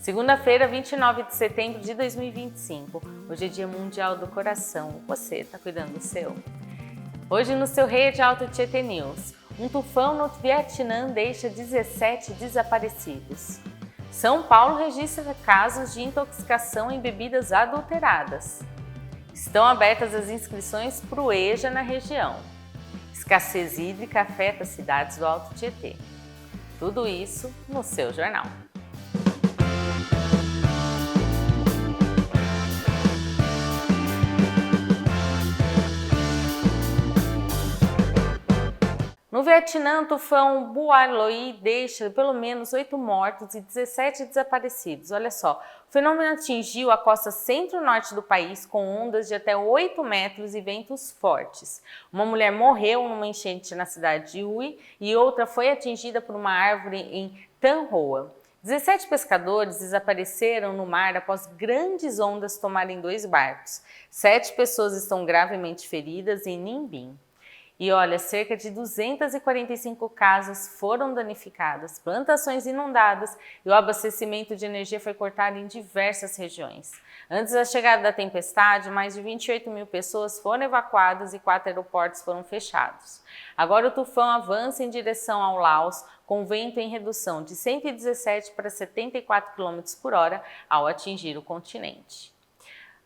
Segunda-feira, 29 de setembro de 2025. Hoje é Dia Mundial do Coração. Você está cuidando do seu? Hoje no seu Rede Alto Tietê News. Um tufão no Vietnã deixa 17 desaparecidos. São Paulo registra casos de intoxicação em bebidas adulteradas. Estão abertas as inscrições para o EJA na região. Escassez hídrica afeta cidades do Alto Tietê. Tudo isso no seu jornal. No Vietnã, o tufão Boaloi deixa pelo menos 8 mortos e 17 desaparecidos. Olha só, o fenômeno atingiu a costa centro-norte do país com ondas de até 8 metros e ventos fortes. Uma mulher morreu numa enchente na cidade de Hue e outra foi atingida por uma árvore em Thanh Hoa. 17 pescadores desapareceram no mar após grandes ondas tomarem 2 barcos. 7 pessoas estão gravemente feridas em Ninh Binh. E olha, cerca de 245 casas foram danificadas, plantações inundadas e o abastecimento de energia foi cortado em diversas regiões. Antes da chegada da tempestade, mais de 28 mil pessoas foram evacuadas e 4 aeroportos foram fechados. Agora o tufão avança em direção ao Laos, com vento em redução de 117 para 74 km por hora ao atingir o continente.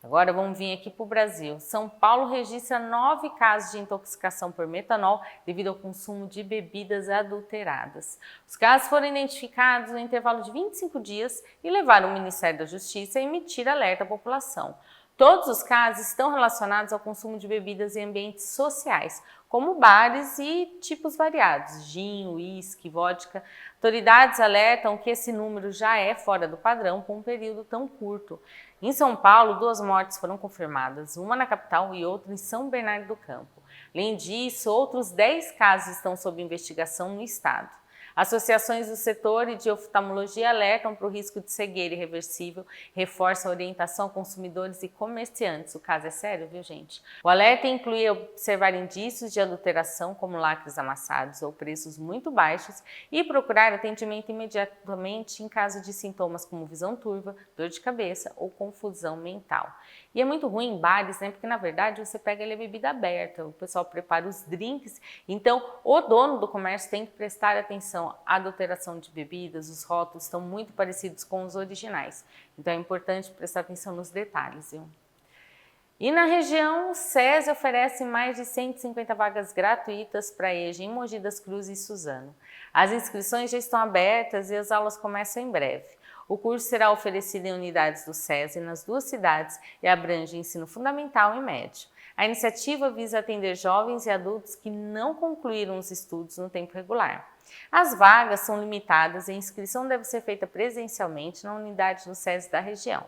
Agora vamos vir aqui para o Brasil. São Paulo registra 9 casos de intoxicação por metanol devido ao consumo de bebidas adulteradas. Os casos foram identificados no intervalo de 25 dias e levaram o Ministério da Justiça a emitir alerta à população. Todos os casos estão relacionados ao consumo de bebidas em ambientes sociais, como bares e tipos variados, gin, uísque, vodka. Autoridades alertam que esse número já é fora do padrão com um período tão curto. Em São Paulo, 2 mortes foram confirmadas, uma na capital e outra em São Bernardo do Campo. Além disso, outros 10 casos estão sob investigação no estado. Associações do setor e de oftalmologia alertam para o risco de cegueira irreversível, reforçam a orientação a consumidores e comerciantes. O caso é sério, viu, gente? O alerta inclui observar indícios de adulteração, como lacres amassados ou preços muito baixos, e procurar atendimento imediatamente em caso de sintomas como visão turva, dor de cabeça ou confusão mental. E é muito ruim em bares, né? Porque na verdade você pega a bebida aberta, o pessoal prepara os drinks, então o dono do comércio tem que prestar atenção à adulteração de bebidas, os rótulos estão muito parecidos com os originais, então é importante prestar atenção nos detalhes, viu? E na região, o SESI oferece mais de 150 vagas gratuitas para EJA em Mogi das Cruzes e Suzano. As inscrições já estão abertas e as aulas começam em breve. O curso será oferecido em unidades do SESI nas 2 cidades e abrange ensino fundamental e médio. A iniciativa visa atender jovens e adultos que não concluíram os estudos no tempo regular. As vagas são limitadas e a inscrição deve ser feita presencialmente na unidade do SESI da região.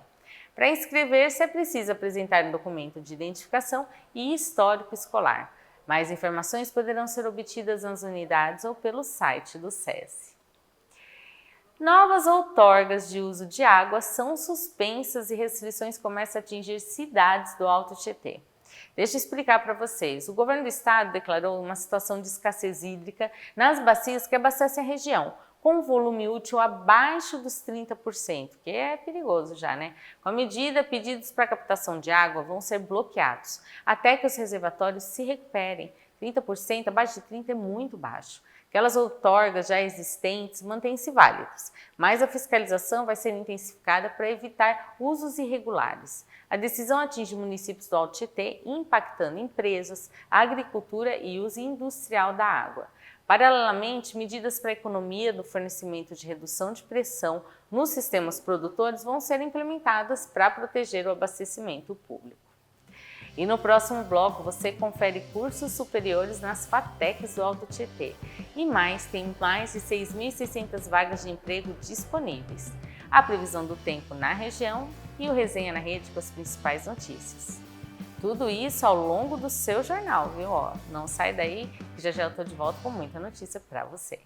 Para inscrever-se é preciso apresentar um documento de identificação e histórico escolar. Mais informações poderão ser obtidas nas unidades ou pelo site do SESI. Novas outorgas de uso de água são suspensas e restrições começam a atingir cidades do Alto Tietê. Deixa eu explicar para vocês. O governo do estado declarou uma situação de escassez hídrica nas bacias que abastecem a região, com um volume útil abaixo dos 30%, que é perigoso já, né? Com a medida, pedidos para captação de água vão ser bloqueados, até que os reservatórios se recuperem. 30%, abaixo de 30% é muito baixo. Aquelas outorgas já existentes mantêm-se válidas, mas a fiscalização vai ser intensificada para evitar usos irregulares. A decisão atinge municípios do Alto Tietê, impactando empresas, agricultura e uso industrial da água. Paralelamente, medidas para a economia do fornecimento de redução de pressão nos sistemas produtores vão ser implementadas para proteger o abastecimento público. E no próximo bloco você confere cursos superiores nas FATECs do Alto Tietê. E mais, tem mais de 6.600 vagas de emprego disponíveis. A previsão do tempo na região e o Resenha na Rede com as principais notícias. Tudo isso ao longo do seu jornal, viu? Não sai daí, que já eu estou de volta com muita notícia para você.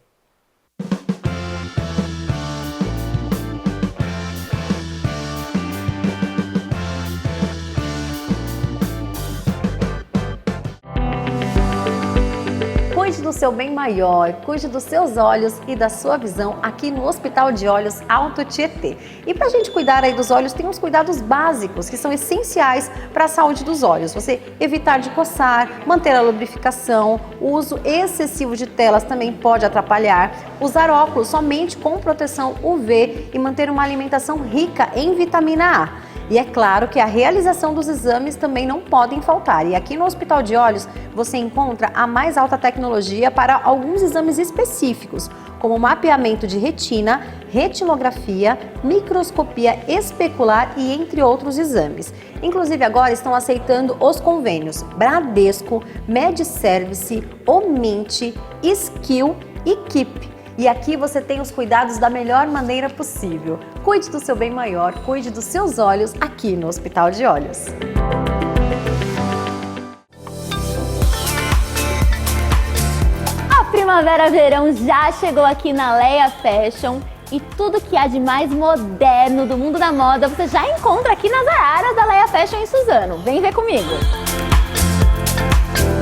Cuide do do seu bem maior, cuide dos seus olhos e da sua visão aqui no Hospital de Olhos Alto Tietê. E para a gente cuidar aí dos olhos, tem uns cuidados básicos que são essenciais para a saúde dos olhos. Você evitar de coçar, manter a lubrificação, o uso excessivo de telas também pode atrapalhar, usar óculos somente com proteção UV e manter uma alimentação rica em vitamina A. E é claro que a realização dos exames também não podem faltar. E aqui no Hospital de Olhos você encontra a mais alta tecnologia para alguns exames específicos, como mapeamento de retina, retinografia, microscopia especular e entre outros exames. Inclusive agora estão aceitando os convênios Bradesco, MedService, Omint, Skill e Keep. E aqui você tem os cuidados da melhor maneira possível. Cuide do seu bem maior, cuide dos seus olhos aqui no Hospital de Olhos. A primavera-verão já chegou aqui na Leia Fashion e tudo que há de mais moderno do mundo da moda você já encontra aqui nas araras da Leia Fashion em Suzano. Vem ver comigo!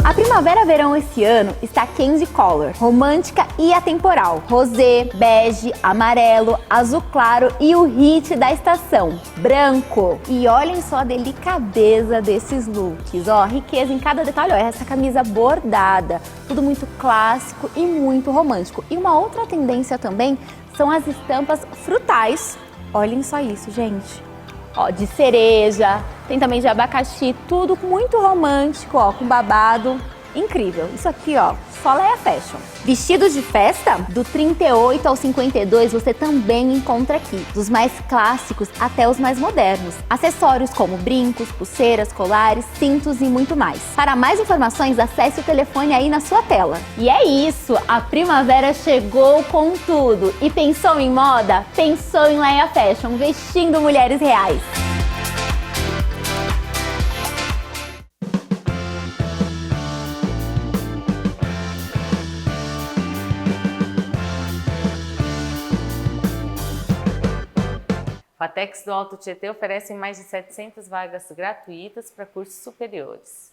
A primavera-verão esse ano está Candy Color, romântica e atemporal. Rosé, bege, amarelo, azul claro e o hit da estação, branco. E olhem só a delicadeza desses looks, ó, riqueza em cada detalhe. Ó, essa camisa bordada, tudo muito clássico e muito romântico. E uma outra tendência também são as estampas frutais. Olhem só isso, gente. Ó, de cereja, tem também de abacaxi, tudo muito romântico, ó, com babado, incrível. Isso aqui, ó, só Leia Fashion. Vestidos de festa, do 38 ao 52 você também encontra aqui, dos mais clássicos até os mais modernos. Acessórios como brincos, pulseiras, colares, cintos e muito mais. Para mais informações, acesse o telefone aí na sua tela. E é isso, a primavera chegou com tudo. E pensou em moda? Pensou em Leia Fashion, vestindo mulheres reais. FATECs do Alto Tietê oferecem mais de 700 vagas gratuitas para cursos superiores.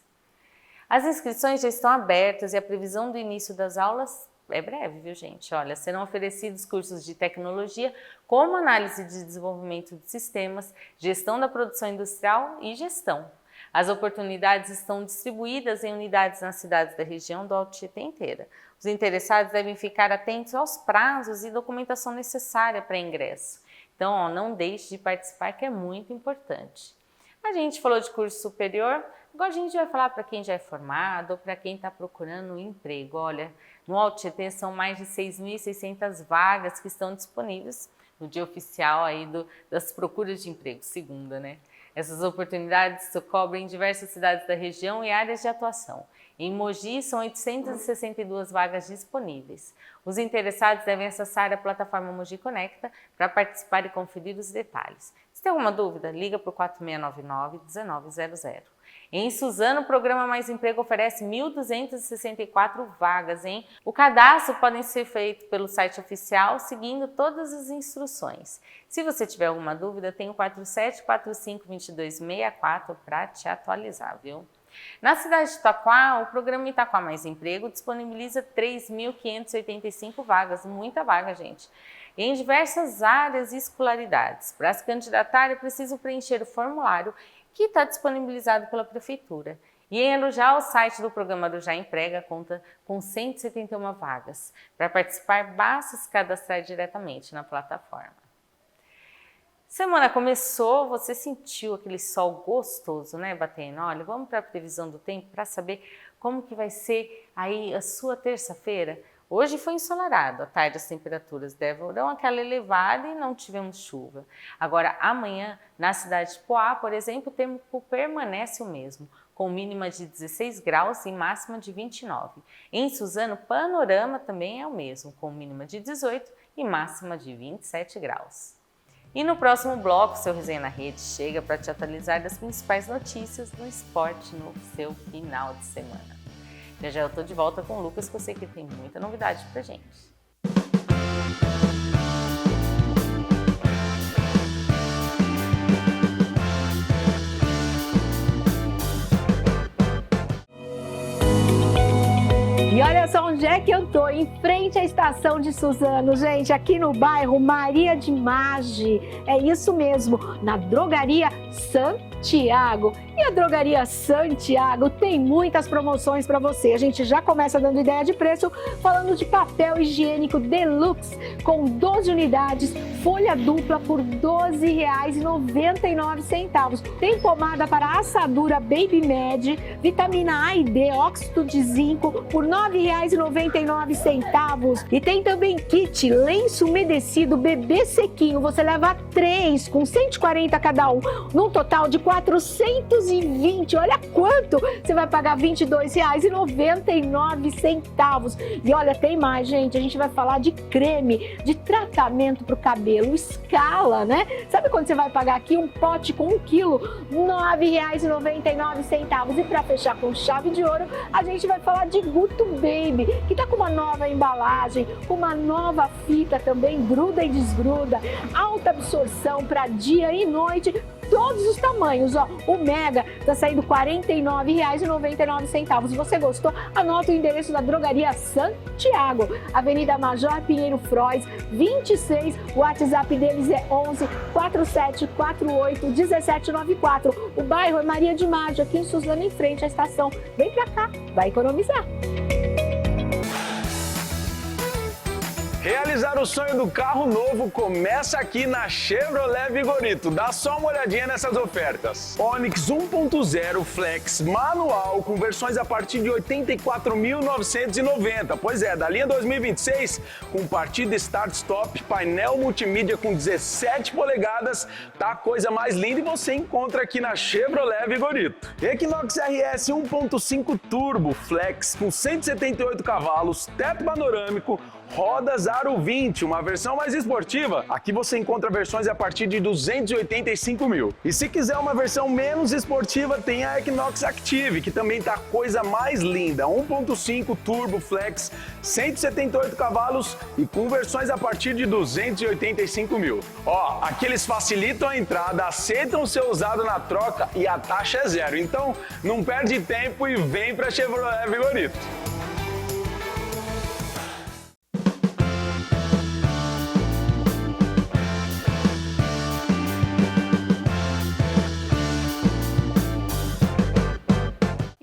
As inscrições já estão abertas e a previsão do início das aulas é breve, viu gente? Olha, serão oferecidos cursos de tecnologia como análise de desenvolvimento de sistemas, gestão da produção industrial e gestão. As oportunidades estão distribuídas em unidades nas cidades da região do Alto Tietê inteira. Os interessados devem ficar atentos aos prazos e documentação necessária para ingresso. Então, ó, não deixe de participar, que é muito importante. A gente falou de curso superior, agora a gente vai falar para quem já é formado ou para quem está procurando um emprego. Olha, no Alto Tietê são mais de 6.600 vagas que estão disponíveis no dia oficial aí das procuras de emprego, segunda, né? Essas oportunidades cobrem diversas cidades da região e áreas de atuação. Em Mogi, são 862 vagas disponíveis. Os interessados devem acessar a plataforma Mogi Conecta para participar e conferir os detalhes. Se tem alguma dúvida, liga para o 4699-1900. Em Suzano, o programa Mais Emprego oferece 1.264 vagas, hein? O cadastro pode ser feito pelo site oficial, seguindo todas as instruções. Se você tiver alguma dúvida, tem o 4745-2264 para te atualizar, viu? Na cidade de Itaquá, o programa Itaquá Mais Emprego disponibiliza 3.585 vagas, muita vaga, gente, em diversas áreas e escolaridades. Para se candidatar, é preciso preencher o formulário que está disponibilizado pela Prefeitura. E em Arujá, o site do programa Arujá Emprega conta com 171 vagas. Para participar, basta se cadastrar diretamente na plataforma. Semana começou, você sentiu aquele sol gostoso, né, batendo? Olha, vamos para a previsão do tempo para saber como que vai ser aí a sua terça-feira. Hoje foi ensolarado, à tarde as temperaturas deram aquela elevada e não tivemos chuva. Agora, amanhã, na cidade de Poá, por exemplo, o tempo permanece o mesmo, com mínima de 16 graus e máxima de 29. Em Suzano, o panorama também é o mesmo, com mínima de 18 e máxima de 27 graus. E no próximo bloco, seu Resenha na Rede chega para te atualizar das principais notícias do esporte no seu final de semana. Já eu estou de volta com o Lucas, que eu sei que tem muita novidade pra gente. E olha só onde onde é que eu tô? Em frente à estação de Suzano, gente, aqui no bairro Maria de Maggi. É isso mesmo, na Drogaria Santiago. E a Drogaria Santiago tem muitas promoções para você. A gente já começa dando ideia de preço, falando de papel higiênico Deluxe com 12 unidades, folha dupla por R$ 12,99. Tem pomada para assadura Baby Med, vitamina A e D, óxido de zinco por R$ 9,99. E tem também kit lenço umedecido bebê sequinho. Você leva 3 com 140 cada um, num total de 420. Olha quanto! Você vai pagar R$ 22,99. E olha, tem mais, gente. A gente vai falar de creme, de tratamento para o cabelo, Scala, né? Sabe quando você vai pagar aqui um pote com 1 quilo? R$ 9,99. E para fechar com chave de ouro, a gente vai falar de Guto Baby, que tá com uma nova embalagem, uma nova fita também, gruda e desgruda, alta absorção para dia e noite, todos os tamanhos, ó. O Mega tá saindo R$ 49,99. Se você gostou, anota o endereço da Drogaria Santiago, Avenida Major Pinheiro Frois, 26. O WhatsApp deles é 11 4748 1794. O bairro é Maria de Maggi, aqui em Suzano, em frente à estação. Vem pra cá, vai economizar. Realizar o sonho do carro novo começa aqui na Chevrolet Vigorito. Dá só uma olhadinha nessas ofertas. Onix 1.0 Flex manual com versões a partir de R$ 84.990. Pois é, da linha 2026 com partida start-stop, painel multimídia com 17 polegadas. Tá a coisa mais linda e você encontra aqui na Chevrolet Vigorito. Equinox RS 1.5 Turbo Flex com 178 cavalos, teto panorâmico, rodas Aro 20, uma versão mais esportiva. Aqui você encontra versões a partir de R$ 285 mil. E se quiser uma versão menos esportiva, tem a Equinox Active, que também tá a coisa mais linda. 1.5 Turbo Flex, 178 cavalos e com versões a partir de R$ 285 mil. Ó, aqui eles facilitam a entrada, aceitam o seu usado na troca e a taxa é zero. Então, não perde tempo e vem pra Chevrolet Vigorito.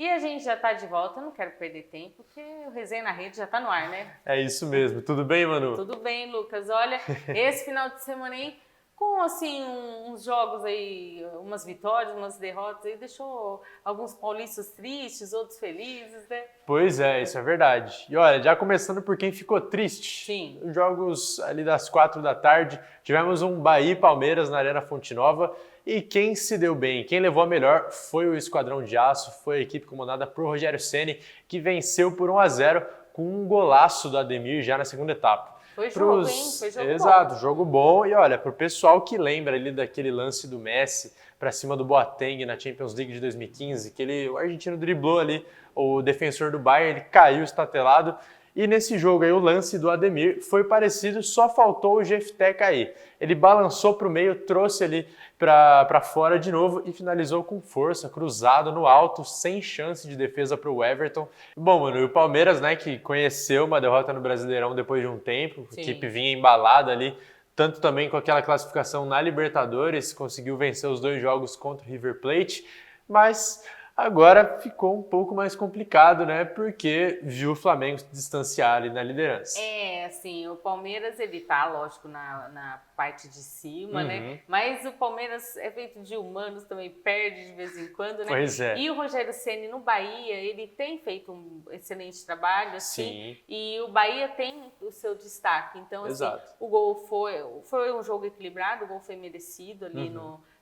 A gente já tá de volta, eu não quero perder tempo, porque o Resenha na Rede já tá no ar, né? É isso mesmo. Tudo bem, Manu? Tudo bem, Lucas. Olha, esse final de semana aí, com assim, uns jogos aí, umas vitórias, umas derrotas aí, deixou alguns paulistas tristes, outros felizes, né? Pois é, isso é verdade. E olha, já começando por quem ficou triste. Sim. Os jogos ali das 4 da tarde, tivemos um Bahia e Palmeiras na Arena Fonte Nova. E quem se deu bem, quem levou a melhor foi o Esquadrão de Aço, foi a equipe comandada por Rogério Ceni, que venceu por 1-0 com um golaço do Ademir já na segunda etapa. Foi jogo, hein? Foi jogo Exato, bom. jogo bom. E olha, pro pessoal que lembra ali daquele lance do Messi para cima do Boateng na Champions League de 2015, que o argentino driblou ali o defensor do Bayern, ele caiu estatelado. E nesse jogo aí, o lance do Ademir foi parecido, só faltou o Jefté cair. Ele balançou para o meio, trouxe ali para fora de novo e finalizou com força, cruzado no alto, sem chance de defesa para o Everton. Bom, mano, e o Palmeiras, né, que conheceu uma derrota no Brasileirão depois de um tempo, Sim. A equipe vinha embalada ali, tanto também com aquela classificação na Libertadores, conseguiu vencer os 2 jogos contra o River Plate, mas agora ficou um pouco mais complicado, né? Porque viu o Flamengo se distanciar ali na liderança. É, assim, o Palmeiras, ele tá, lógico, na parte de cima, né? Mas o Palmeiras é feito de humanos, também perde de vez em quando, né? Pois é. E o Rogério Ceni no Bahia, ele tem feito um excelente trabalho, assim. Sim. E o Bahia tem o seu destaque. Então, assim, Exato. o gol foi um jogo equilibrado, o gol foi merecido ali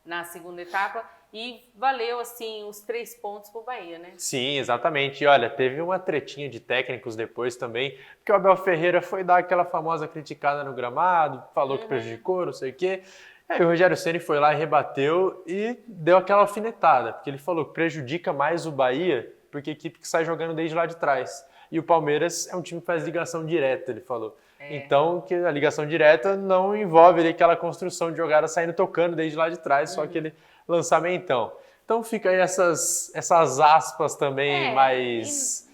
na segunda etapa. E valeu, assim, os 3 pontos pro Bahia, né? Sim, exatamente. E olha, teve uma tretinha de técnicos depois também, porque o Abel Ferreira foi dar aquela famosa criticada no gramado, falou que prejudicou, não sei o quê. Aí o Rogério Ceni foi lá e rebateu e deu aquela alfinetada, porque ele falou que prejudica mais o Bahia, porque é a equipe que sai jogando desde lá de trás. E o Palmeiras é um time que faz ligação direta, ele falou. Então, que a ligação direta não envolve ali aquela construção de jogada saindo tocando desde lá de trás, só aquele lançamentão. Então fica aí essas aspas também mais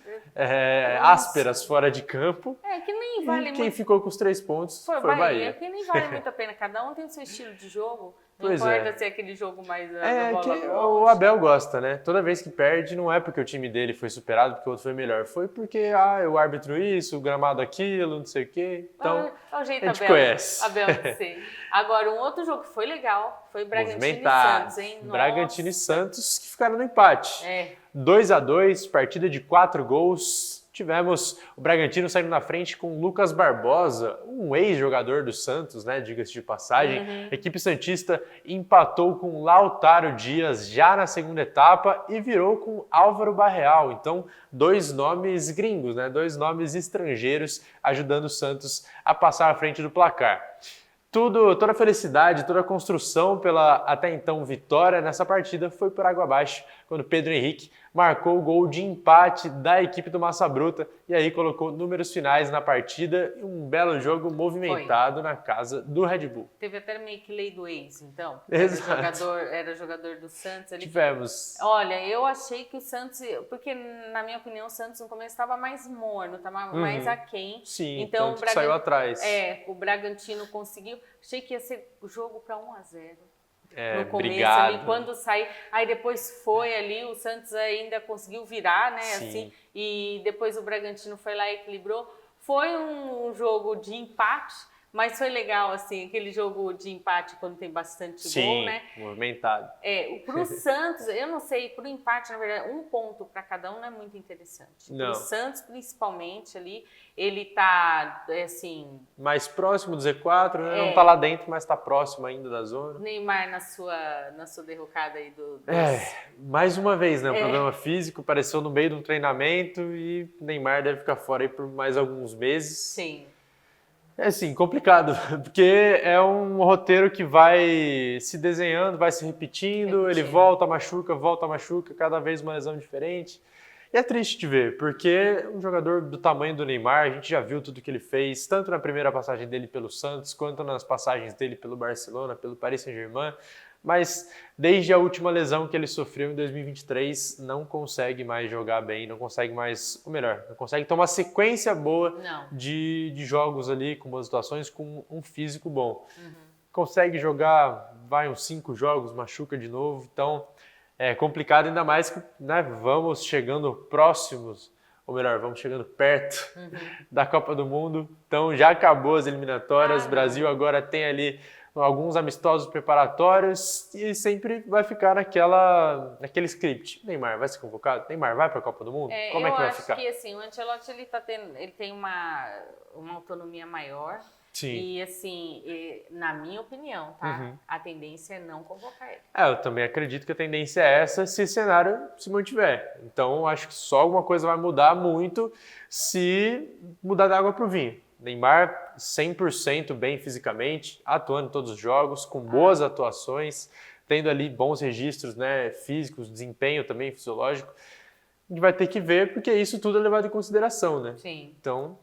ásperas fora de campo. Que nem vale E quem muito. ficou com os 3 pontos foi o Bahia. Que nem vale muito a pena. Cada um tem o seu estilo de jogo. Não Pois importa é. se é aquele jogo mais Que longe. o Abel gosta, né? Toda vez que perde, não é porque o time dele foi superado, porque o outro foi melhor. Foi porque, o árbitro isso, o gramado aquilo, não sei o quê. Então, É o jeito a gente Abel, conhece. Abel de ser. Agora, um outro jogo que foi legal foi Bragantino e movimentado. Santos, hein? Bragantino e Nossa. Santos que ficaram no empate. 2-2, partida de 4 gols. Tivemos o Bragantino saindo na frente com o Lucas Barbosa, um ex-jogador do Santos, né? Diga-se de passagem. A equipe santista empatou com Lautaro Dias já na segunda etapa e virou com Álvaro Barreal. Então, 2 nomes gringos, né? 2 nomes estrangeiros ajudando o Santos a passar à frente do placar. Toda a felicidade, toda a construção pela até então vitória nessa partida foi por água abaixo, quando Pedro Henrique marcou o gol de empate da equipe do Massa Bruta e aí colocou números finais na partida e um belo jogo movimentado na casa do Red Bull. Teve até meio que lei do ex, então. Exato. Era jogador do Santos. Tivemos. Olha, eu achei que o Santos, porque na minha opinião o Santos no começo estava mais morno, estava mais aquém. Sim, então tanto que saiu atrás. O Bragantino conseguiu. Achei que ia ser o jogo para 1-0. No começo obrigado. ali, quando sai, aí depois foi ali, o Santos ainda conseguiu virar, né, Sim. assim, e depois o Bragantino foi lá e equilibrou. Foi um jogo de empate, mas foi legal, assim, aquele jogo de empate quando tem bastante gol, né? Movimentado. Pro Santos, eu não sei, pro empate, na verdade, 1 ponto para cada um não é muito interessante. Não. Pro Santos, principalmente, ali, ele tá, assim... Mais próximo do Z4, né? Não tá lá dentro, mas tá próximo ainda da zona. Neymar na sua derrocada aí dos... Mais uma vez, né? O problema físico apareceu no meio de um treinamento e Neymar deve ficar fora aí por mais alguns meses. Sim. Assim, complicado, porque é um roteiro que vai se desenhando, vai se repetindo, ele volta, machuca, cada vez uma lesão diferente. E é triste de ver, porque um jogador do tamanho do Neymar, a gente já viu tudo que ele fez, tanto na primeira passagem dele pelo Santos, quanto nas passagens dele pelo Barcelona, pelo Paris Saint-Germain, mas desde a última lesão que ele sofreu em 2023, não consegue mais jogar bem, não consegue mais, ou melhor, não consegue ter uma sequência boa de jogos ali, com boas situações, com um físico bom. Consegue jogar, vai uns 5 jogos, machuca de novo, então é complicado, ainda mais que, né, vamos chegando próximos, ou melhor, vamos chegando perto da Copa do Mundo, então já acabou as eliminatórias, o Brasil agora tem ali alguns amistosos preparatórios e sempre vai ficar naquele script. Neymar vai ser convocado? Neymar vai para a Copa do Mundo? Como é que vai ficar? Eu acho que assim, o Ancelotti ele tem uma autonomia maior. Sim. E assim, na minha opinião, tá? A tendência é não convocar ele. Eu também acredito que a tendência é essa se esse cenário se mantiver. Então, acho que só alguma coisa vai mudar muito se mudar da água para o vinho. Neymar 100% bem fisicamente, atuando em todos os jogos, com boas atuações, tendo ali bons registros, né, físicos, desempenho também fisiológico. A gente vai ter que ver, porque isso tudo é levado em consideração, né? Sim. Então,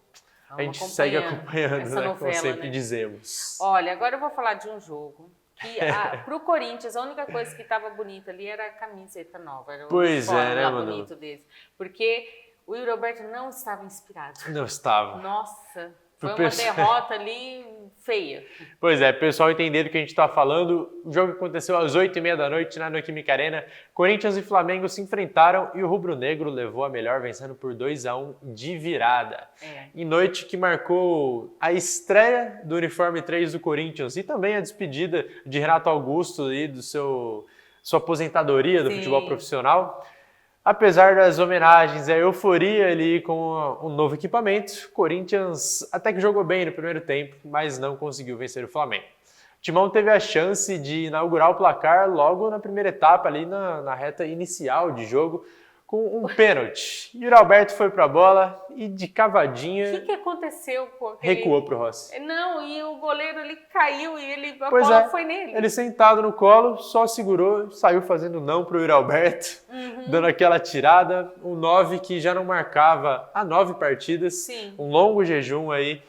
a gente segue acompanhando, né, novela, como sempre né? dizemos. Olha, agora eu vou falar de um jogo que pro Corinthians a única coisa que estava bonita ali era a camiseta nova. Era o uniforme né, Manu? bonito desse. Porque o Yuri Alberto não estava inspirado. Não estava. Nossa, foi uma derrota ali feia. Pois é, pessoal entender do que a gente está falando, o jogo aconteceu às 8h30 da noite na Neoquímica Arena. Corinthians e Flamengo se enfrentaram e o rubro-negro levou a melhor, vencendo por 2-1 de virada. Em noite que marcou a estreia do uniforme 3 do Corinthians e também a despedida de Renato Augusto e sua aposentadoria do futebol profissional. Apesar das homenagens e a euforia ali com um novo equipamento, o Corinthians até que jogou bem no primeiro tempo, mas não conseguiu vencer o Flamengo. O Timão teve a chance de inaugurar o placar logo na primeira etapa, ali na reta inicial de jogo, com um pênalti. Yuri Alberto foi para a bola e de cavadinha... O que aconteceu? Recuou para o Rossi. Não, e o goleiro ele caiu e a Pois bola foi nele. Ele sentado no colo, só segurou, saiu fazendo não para o Yuri Alberto, dando aquela tirada. Um 9 que já não marcava há 9 partidas, um longo jejum aí.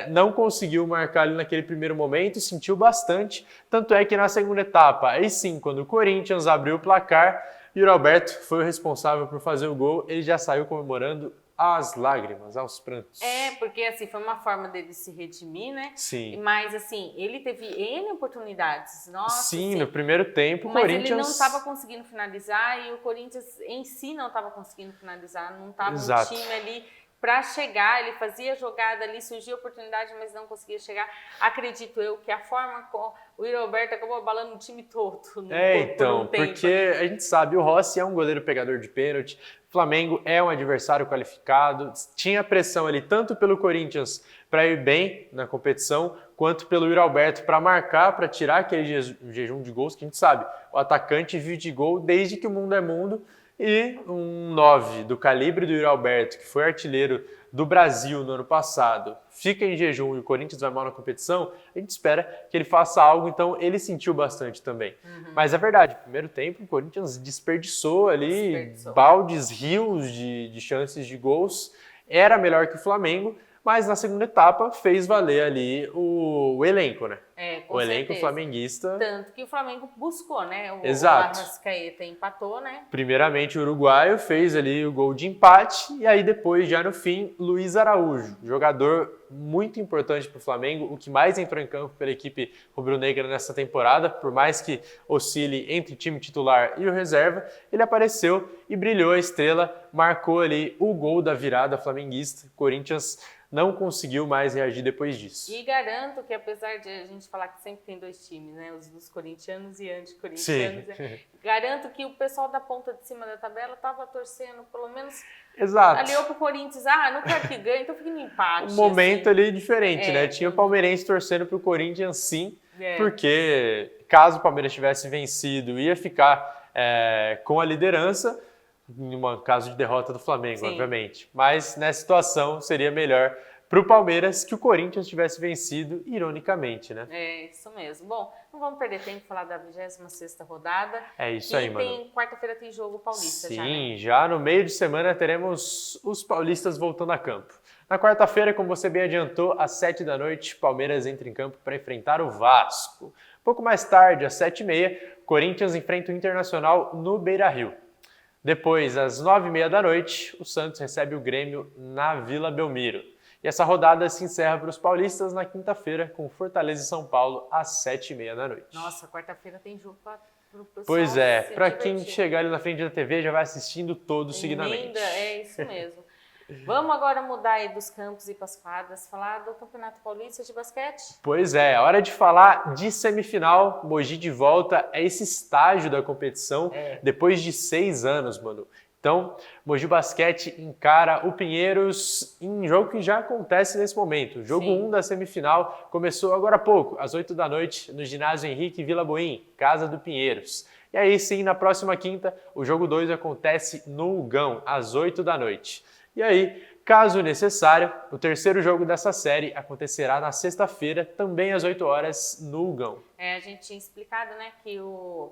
Não conseguiu marcar ali naquele primeiro momento, sentiu bastante. Tanto é que na segunda etapa, aí sim, quando o Corinthians abriu o placar, Yuri Alberto foi o responsável por fazer o gol, ele já saiu comemorando às lágrimas, aos prantos. Porque assim, foi uma forma dele se redimir, né? Sim. Mas assim, ele teve N oportunidades. Nossa, Sim, assim, no primeiro tempo o mas Corinthians... ele não estava conseguindo finalizar e o Corinthians em si não estava conseguindo finalizar. Não estava um time ali para chegar, ele fazia jogada ali, surgia oportunidade, mas não conseguia chegar. Acredito eu que a forma como o Yuri Alberto acabou abalando o time todo. Então, porque a gente sabe, o Rossi é um goleiro pegador de pênalti, o Flamengo é um adversário qualificado, tinha pressão ali tanto pelo Corinthians para ir bem na competição, quanto pelo Yuri Alberto para marcar, para tirar aquele jejum de gols que a gente sabe. O atacante vive de gol desde que o mundo é mundo, e um 9 do calibre do Yuri Alberto, que foi artilheiro do Brasil no ano passado, fica em jejum e o Corinthians vai mal na competição, a gente espera que ele faça algo, então ele sentiu bastante também. Mas é verdade, no primeiro tempo o Corinthians desperdiçou ali baldes, rios de chances de gols, era melhor que o Flamengo, mas na segunda etapa fez valer ali o elenco, né? Com o elenco certeza. flamenguista. Tanto que o Flamengo buscou, né? Exato. O Arrascaeta empatou, né? Primeiramente o uruguaio fez ali o gol de empate e aí depois, já no fim, Luiz Araújo, jogador muito importante para o Flamengo, o que mais entrou em campo pela equipe rubro-negra nessa temporada, por mais que oscile entre o time titular e o reserva, ele apareceu e brilhou a estrela, marcou ali o gol da virada flamenguista. Corinthians não conseguiu mais reagir depois disso. E garanto que, apesar de a gente falar que sempre tem dois times, né? Os dos corintianos e anticorintianos, garanto que o pessoal da ponta de cima da tabela estava torcendo, pelo menos, ali ou pro Corinthians, não quero que ganhe, então fica no empate. Um momento assim. ali diferente, né? Tinha o palmeirense torcendo pro Corinthians, sim, porque caso o Palmeiras tivesse vencido, ia ficar com a liderança, em caso de derrota do Flamengo, obviamente. Mas nessa situação seria melhor para o Palmeiras que o Corinthians tivesse vencido, ironicamente, né? Isso mesmo. Bom, não vamos perder tempo de falar da 26ª rodada. É isso aí, mano. Quarta-feira tem jogo paulista. Sim, já no meio de semana teremos os paulistas voltando a campo. Na quarta-feira, como você bem adiantou, às 7 da noite, Palmeiras entra em campo para enfrentar o Vasco. Pouco mais tarde, às 7h30, Corinthians enfrenta o Internacional no Beira-Rio. Depois, às 9h30 da noite, o Santos recebe o Grêmio na Vila Belmiro. E essa rodada se encerra para os paulistas na quinta-feira, com Fortaleza e São Paulo, às 7h30 da noite. Nossa, quarta-feira tem jogo para o pessoal. Pois é, para quem chegar ali na frente da TV já vai assistindo todos seguidamente. É isso mesmo. Vamos agora mudar aí dos campos e para as quadras, falar do Campeonato Paulista de basquete? Pois é, hora de falar de semifinal, Mogi de volta a esse estágio da competição depois de 6 anos, mano. Então, Mogi Basquete encara o Pinheiros em um jogo que já acontece nesse momento. O jogo 1 da semifinal começou agora há pouco, às 8 da noite, no ginásio Henrique Vila Boim, casa do Pinheiros. E aí sim, na próxima quinta, o jogo 2 acontece no Ugão, às 8 da noite. E aí, caso necessário, o terceiro jogo dessa série acontecerá na sexta-feira, também às 8 horas, no Ugão. A gente tinha explicado, né, que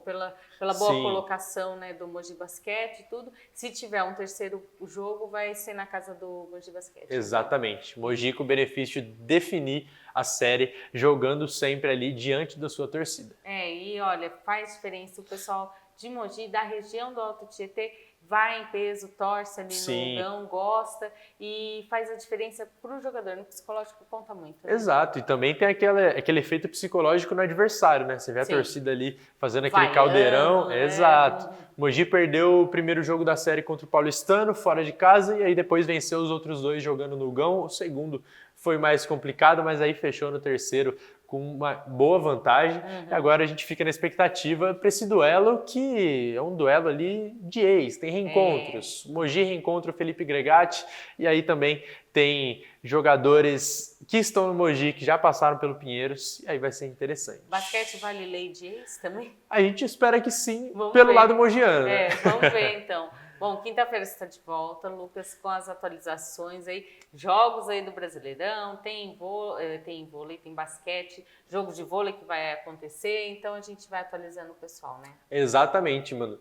pela boa colocação, né, do Mogi Basquete e tudo, se tiver um terceiro jogo, vai ser na casa do Mogi Basquete. Exatamente. Mogi com o benefício de definir a série, jogando sempre ali diante da sua torcida. E olha, faz diferença o pessoal de Mogi, da região do Alto Tietê, vai em peso, torce ali no Ugão, gosta e faz a diferença para o jogador. No psicológico conta muito. Né? Exato, e também tem aquele efeito psicológico no adversário, né? Você vê a torcida ali fazendo aquele caldeirão. Exato. Mogi perdeu o primeiro jogo da série contra o Paulistano, fora de casa, e aí depois venceu os outros 2 jogando no Ugão. O segundo foi mais complicado, mas aí fechou no terceiro com uma boa vantagem. E agora a gente fica na expectativa para esse duelo, que é um duelo ali de ex, tem reencontros. Mogi reencontra o Felipe Gregatti, e aí também tem jogadores que estão no Mogi, que já passaram pelo Pinheiros, e aí vai ser interessante. Basquete vale lei de ex também? A gente espera que sim, pelo lado mogiano. Né? Vamos ver então. Bom, quinta-feira você está de volta, Lucas, com as atualizações aí, jogos aí do Brasileirão, tem vôlei, tem basquete, jogo de vôlei que vai acontecer, então a gente vai atualizando o pessoal, né? Exatamente, mano.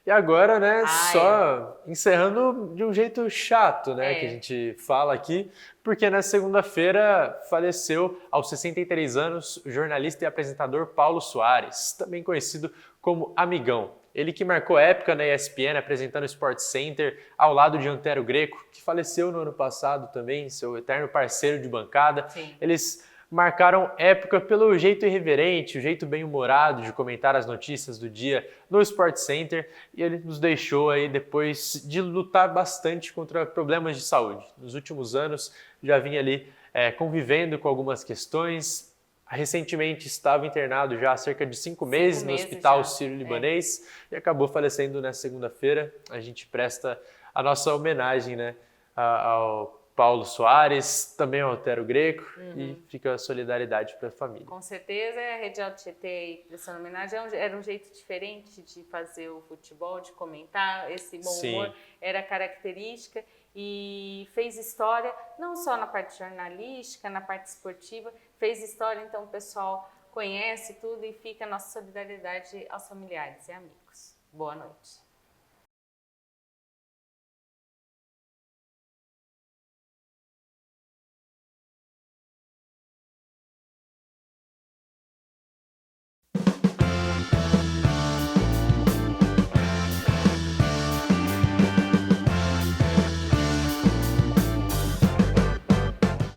E agora, né, encerrando de um jeito chato, né, que a gente fala aqui, porque na segunda-feira faleceu aos 63 anos o jornalista e apresentador Paulo Soares, também conhecido como Amigão. Ele que marcou época na ESPN, apresentando o Sport Center, ao lado de Antero Greco, que faleceu no ano passado também, seu eterno parceiro de bancada. Sim. Eles marcaram época pelo jeito irreverente, o jeito bem-humorado de comentar as notícias do dia no Sport Center, e ele nos deixou aí depois de lutar bastante contra problemas de saúde. Nos últimos anos já vinha ali convivendo com algumas questões. Recentemente estava internado já há cerca de 5 meses no Hospital Sírio-Libanês e acabou falecendo nessa segunda-feira. A gente presta a nossa homenagem, né, ao Paulo Soares, também ao Antero Greco, e fica a solidariedade para a família. Com certeza, a Rede Alto Tietê, prestando homenagem, era um jeito diferente de fazer o futebol, de comentar, esse bom humor era característica e fez história, não só na parte jornalística, na parte esportiva, fez história, então o pessoal conhece tudo e fica a nossa solidariedade aos familiares e amigos. Boa noite.